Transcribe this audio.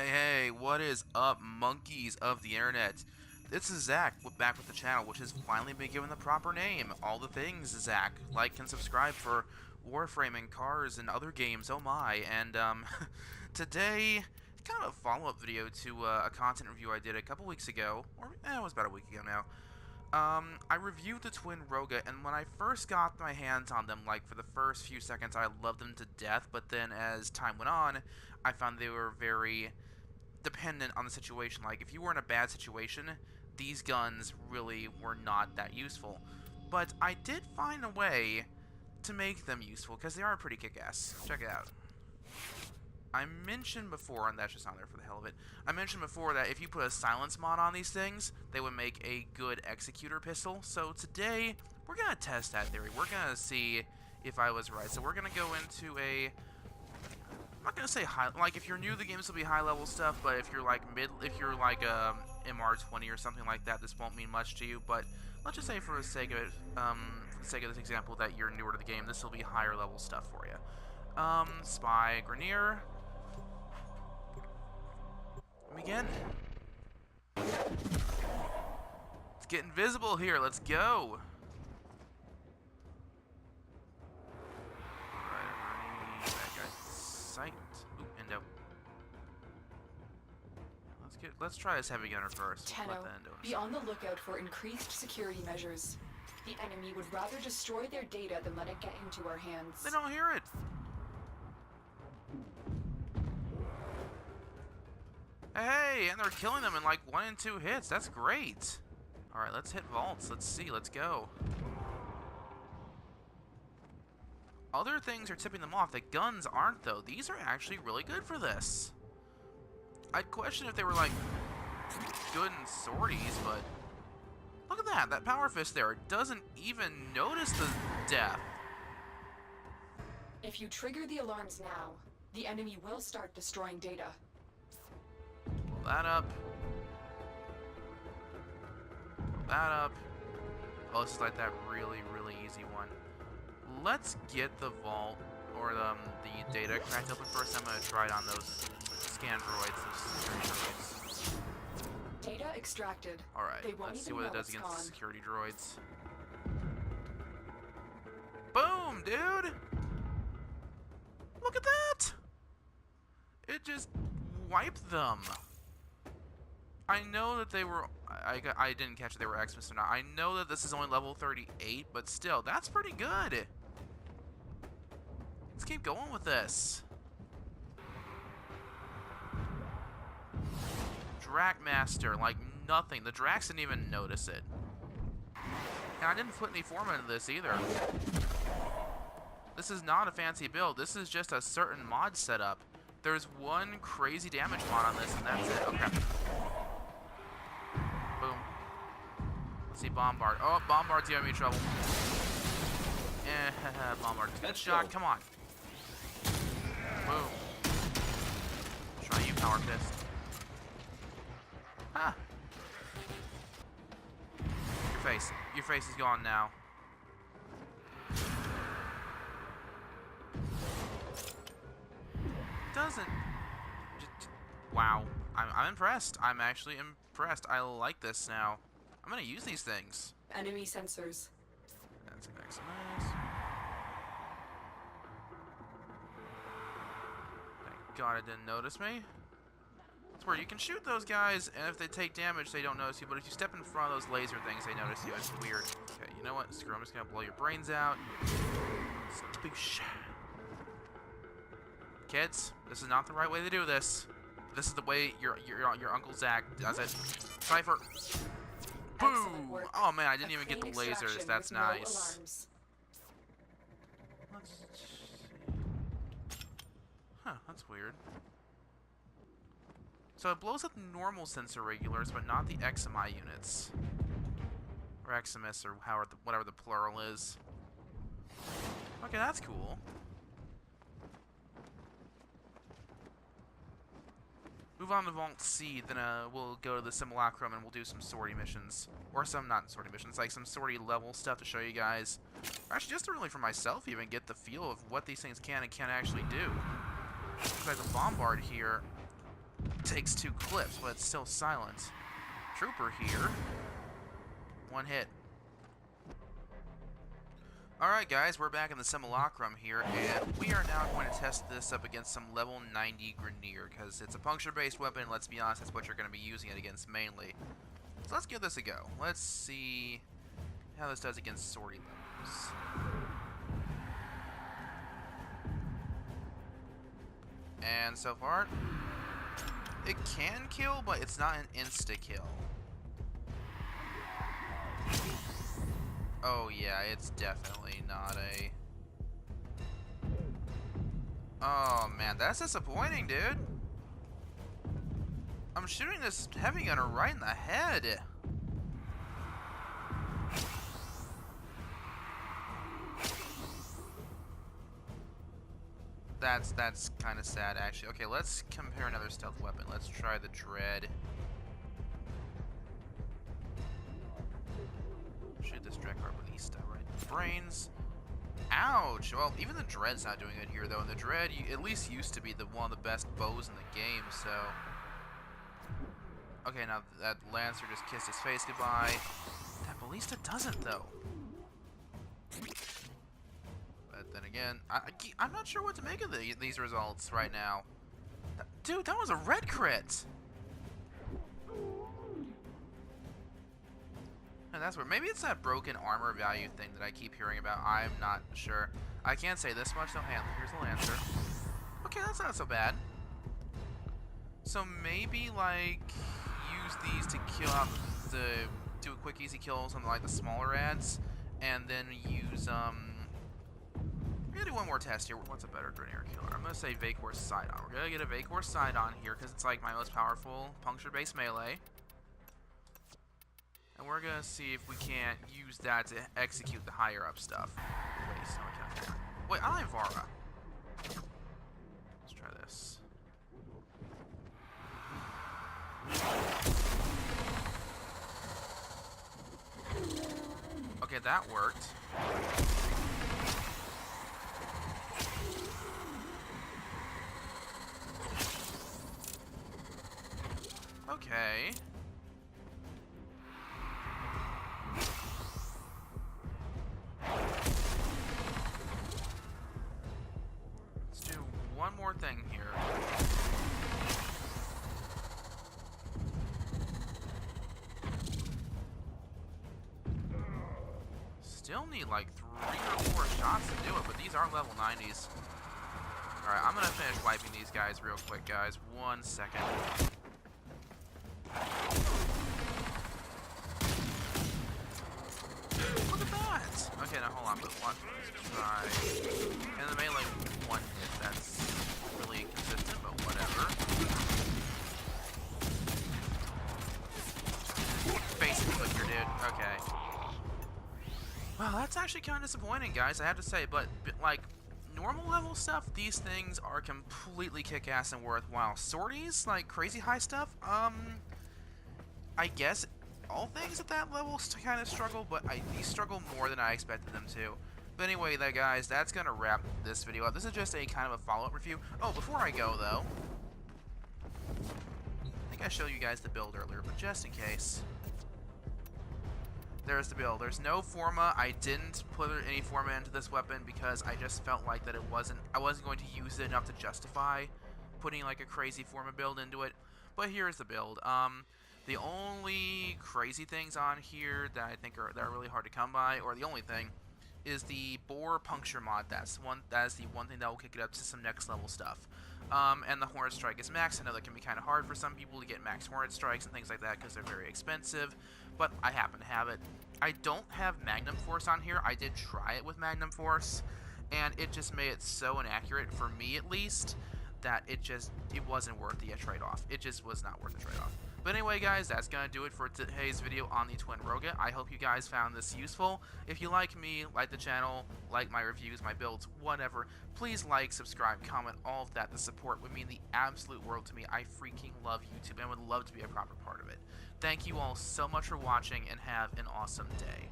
Hey, what is up, monkeys of the internet? This is Zach, back with the channel, which has finally been given the proper name. All the things, Zach. Like and subscribe for Warframe and cars and other games, oh my. And, today, kind of a follow-up video to a content review I did a couple weeks ago, or it was about a week ago now. I reviewed the twin Rogga, and when I first got my hands on them, like, for the first few seconds, I loved them to death, but then as time went on, I found they were very dependent on the situation. Like, if you were in a bad situation, these guns really were not that useful. But I did find a way to make them useful, because they are pretty kick-ass. Check it out. I mentioned before, and that's just not there for the hell of it, I mentioned before that if you put a silence mod on these things, they would make a good executor pistol. So today, we're going to test that theory. We're going to see if I was right. So we're going to go into a... I'm not gonna say high, like, if you're new to the game, this will be high-level stuff, but if you're, like, if you're, like, MR20 or something like that, this won't mean much to you, but let's just say for the sake of it, for the sake of this example, that you're newer to the game, this will be higher-level stuff for you. Spy, Grenier. Let me begin. Let's get invisible here, let's go! Ooh, endo. Let's try this heavy gunner first. Tenno, be on the lookout for increased security measures. The enemy would rather destroy their data than let it get into our hands. They don't hear it. Hey, and they're killing them in like 1 and 2 hits. That's great. Alright, let's hit vaults. Let's see. Let's go. Other things are tipping them off. The guns aren't, though. These are actually really good for this. I'd question if they were, like, good in sorties, but... Look at that. That power fist there. It doesn't even notice the death. If you trigger the alarms now, the enemy will start destroying data. Pull that up. Pull that up. Oh, this is like that really, really easy one. Let's get the vault, or the data cracked open first. I'm going to try it on those scan droids, those security droids. Data extracted. Alright, let's see what it does against the security droids. Boom, dude! Look at that! It just wiped them. I know that they were... I didn't catch if they were Xmas or not. I know that this is only level 38, but still, that's pretty good. Let's keep going with this. Drakmaster, like nothing. The Drax didn't even notice it. And I didn't put any form into this either. This is not a fancy build. This is just a certain mod setup. There's one crazy damage mod on this, and that's it. Okay. Boom. Let's see Bombard. Oh, Bombard's giving me trouble. Bombard. Good shot. Come on. Boom. Try you, Power Fist. Ha! Your face. Your face is gone now. Doesn't... Wow. I'm impressed. I'm actually impressed. I like this now. I'm gonna use these things. Enemy sensors. That's an XMS. Thank God it didn't notice me. That's where you can shoot those guys, and if they take damage, they don't notice you. But if you step in front of those laser things, they notice you. It's weird. Okay, you know what? Screw. I'm just gonna blow your brains out. Spoosh. Kids, this is not the right way to do this. This is the way your Uncle Zach does it. Cypher. Boom! Oh man, I didn't even get the lasers. That's nice. Let's see. Huh, that's weird. So it blows up normal sensor regulars, but not the XMI units. Or XMS, or whatever the plural is. Okay, that's cool. Move on to Vault C, then we'll go to the Simulacrum and we'll do some sortie missions. Or some, not sortie missions, like some sortie level stuff to show you guys. Actually, just to really for myself even get the feel of what these things can and can't actually do. Like the Bombard here. Takes 2 clips, but it's still silent. Trooper here. 1 hit. Alright guys, we're back in the simulacrum here, and we are now going to test this up against some level 90 Grenier, because it's a puncture-based weapon, let's be honest, that's what you're going to be using it against mainly. So let's give this a go. Let's see how this does against sortie levels. And so far, it can kill, but it's not an insta-kill. Oh yeah, it's definitely not a... Oh man, that's disappointing, dude. I'm shooting this heavy gunner right in the head. That's kind of sad, actually. Okay, let's compare another stealth weapon. Let's try the Dread. Shoot this Dread Carbonista right in the brains. Ouch! Well, even the Dread's not doing good here, though. And the Dread at least used to be one of the best bows in the game, so... Okay, now that Lancer just kissed his face goodbye. That Ballista doesn't, though. But then again, I'm not sure what to make of these results right now. Dude, that was a red crit! And that's where maybe it's that broken armor value thing that I keep hearing about. I'm not sure. I can't say this much though. Here's the Lancer. Okay, that's not so bad. So maybe like use these to kill out do a quick easy kills on like the smaller ads, and then use we're gonna do one more test here. What's a better Grenier killer? I'm gonna say Vacor's Sidon. We're gonna get a Vacor's Sidon here because it's like my most powerful puncture-based melee. And we're gonna see if we can't use that to execute the higher up stuff. Wait, so I can't. Wait, I like Vara. Let's try this. Okay, that worked. Okay. Let's do one more thing here. Still need like 3 or 4 shots to do it, but these are level 90s. Alright, I'm gonna finish wiping these guys real quick, guys. 1 second. Look at that! Okay, now hold on, but let's try. And the melee 1 hit, that's really consistent, but whatever. Basic clicker, dude. Okay. Well, that's actually kind of disappointing, guys, I have to say, but like, normal level stuff, these things are completely kick-ass and worthwhile. Sorties, like crazy high stuff, I guess all things at that level kind of struggle, but these struggle more than I expected them to. But anyway, guys, that's gonna wrap this video up. This is just a kind of a follow-up review. Oh, before I go, though, I think I showed you guys the build earlier, but just in case. There's the build. There's no Forma. I didn't put any Forma into this weapon because I just felt like that I wasn't going to use it enough to justify putting like a crazy Forma build into it. But here's the build. The only crazy things on here that I think that are really hard to come by, or the only thing, is the Bore Puncture mod. That is the one thing that will kick it up to some next level stuff. And the Hornet Strike is max. I know that can be kind of hard for some people to get max Hornet Strikes and things like that because they're very expensive, but I happen to have it. I don't have Magnum Force on here. I did try it with Magnum Force, and it just made it so inaccurate, for me at least, that it wasn't worth the trade-off. It just was not worth the trade-off. But anyway, guys, that's going to do it for today's video on the Twin Rogga. I hope you guys found this useful. If you like me, like the channel, like my reviews, my builds, whatever, please like, subscribe, comment, all of that. The support would mean the absolute world to me. I freaking love YouTube and would love to be a proper part of it. Thank you all so much for watching, and have an awesome day.